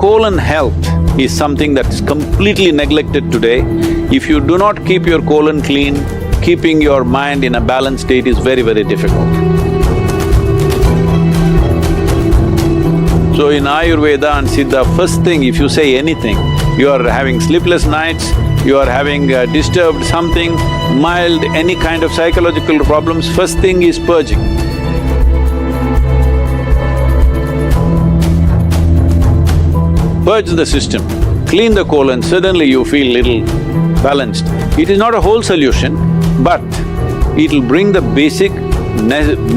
colon health is something that's completely neglected today. If you do not keep your colon clean, keeping your mind in a balanced state is very, very difficult. So in Ayurveda and Siddha, first thing if you say anything, you are having sleepless nights, you are having disturbed something, mild, any kind of psychological problems, first thing is purging. Purge the system, clean the colon, suddenly you feel little balanced. It is not a whole solution, but it'll bring the basic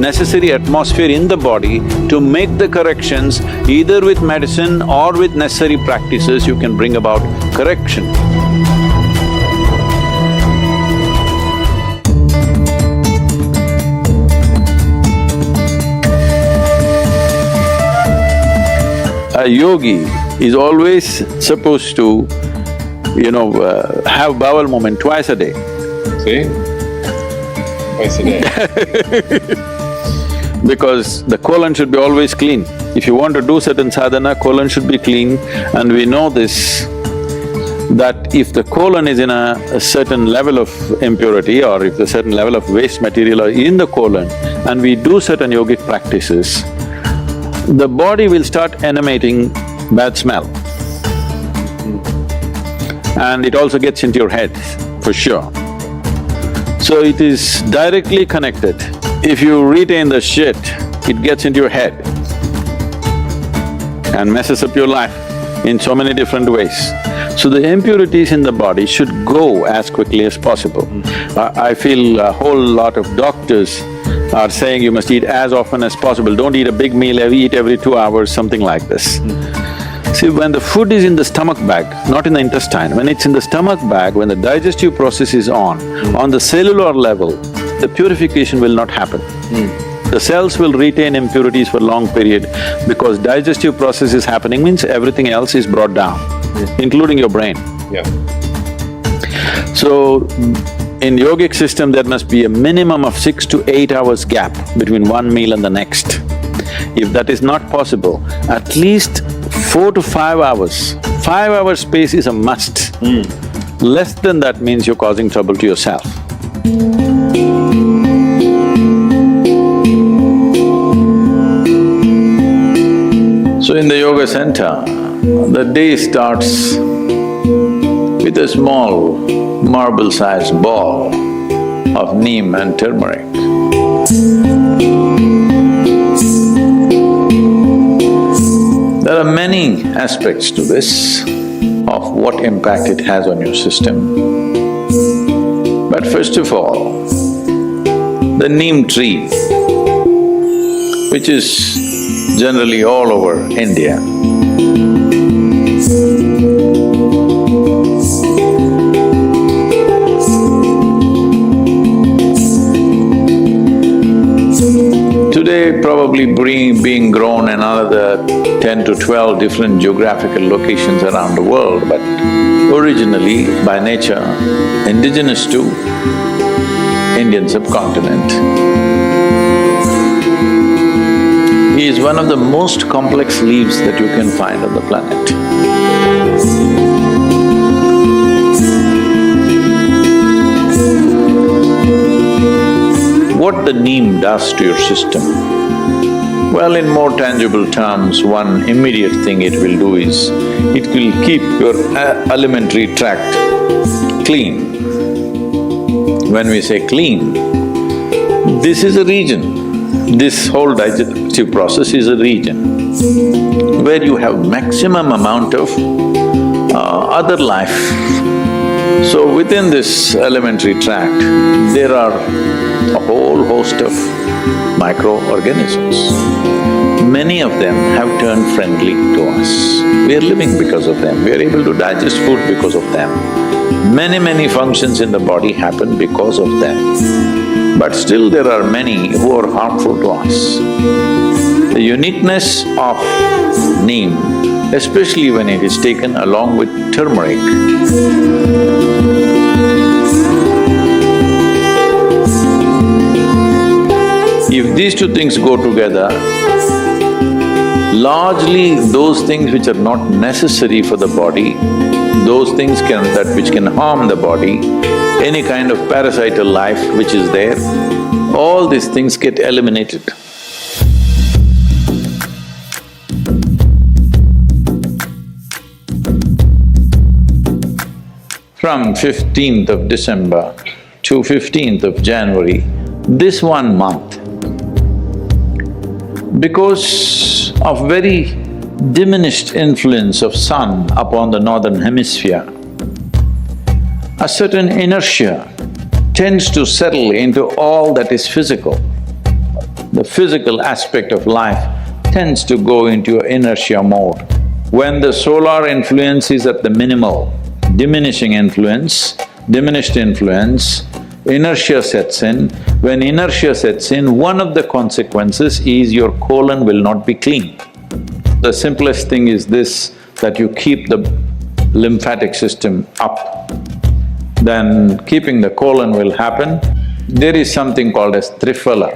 necessary atmosphere in the body to make the corrections. Either with medicine or with necessary practices, you can bring about correction. A yogi is always supposed to, have bowel movement twice a day. See? Twice a day. Because the colon should be always clean. If you want to do certain sadhana, colon should be clean, and we know this, that if the colon is in a certain level of impurity or if a certain level of waste material are in the colon and we do certain yogic practices, the body will start emanating bad smell. And it also gets into your head, for sure. So it is directly connected. If you retain the shit, it gets into your head and messes up your life in so many different ways. So the impurities in the body should go as quickly as possible. I feel a whole lot of doctors are saying you must eat as often as possible, don't eat a big meal, eat every 2 hours, something like this. See, when the food is in the stomach bag, not in the intestine, when it's in the stomach bag, when the digestive process is on the cellular level, the purification will not happen. The cells will retain impurities for long period because digestive process is happening means everything else is brought down, including your brain. Yeah. So, in yogic system, there must be a minimum of 6 to 8 hours gap between one meal and the next. If that is not possible, at least 4 to 5 hours. 5 hours space is a must. Less than that means you're causing trouble to yourself. So in the yoga center, the day starts with a small marble-sized ball of neem and turmeric. There are many aspects to this, of what impact it has on your system. But first of all, the neem tree, which is generally all over India, today probably being grown in another 10 to 12 different geographical locations around the world, but originally, by nature, indigenous to Indian subcontinent. He is one of the most complex leaves that you can find on the planet. What the neem does to your system? Well, in more tangible terms, one immediate thing it will do is, it will keep your alimentary tract clean. When we say clean, this is a region, this whole digestive process is a region where you have maximum amount of other life. So within this alimentary tract, there are a whole host of microorganisms. Many of them have turned friendly to us. We are living because of them, we are able to digest food because of them. Many functions in the body happen because of them. But still there are many who are harmful to us. The uniqueness of neem, especially when it is taken along with turmeric, if these two things go together, Largely, those things which are not necessary for the body, those things which can harm the body, any kind of parasital life which is there, all these things get eliminated. From 15th of December to 15th of January, this 1 month, because of very diminished influence of sun upon the northern hemisphere, a certain inertia tends to settle into all that is physical. The physical aspect of life tends to go into inertia mode. When the solar influence is at the minimal, diminished influence, inertia sets in. When inertia sets in, one of the consequences is your colon will not be clean. The simplest thing is this, that you keep the lymphatic system up, then keeping the colon will happen. There is something called as triphala.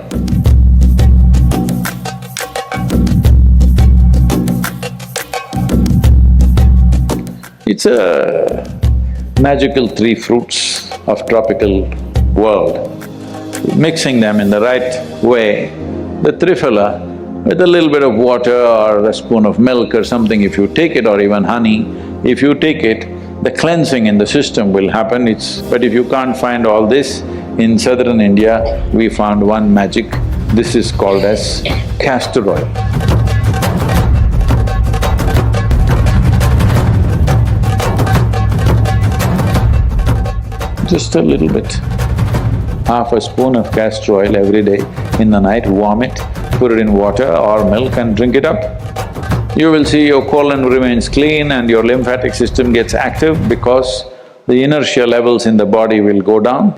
It's a magical 3 fruits of tropical world. Mixing them in the right way, the triphala, with a little bit of water or a spoon of milk or something, if you take it, or even honey, if you take it, the cleansing in the system will happen. But if you can't find all this, in southern India, we found one magic. This is called as castor oil. Just a little bit, half a spoon of castor oil every day. In the night, warm it, put it in water or milk and drink it up. You will see your colon remains clean and your lymphatic system gets active because the inertia levels in the body will go down.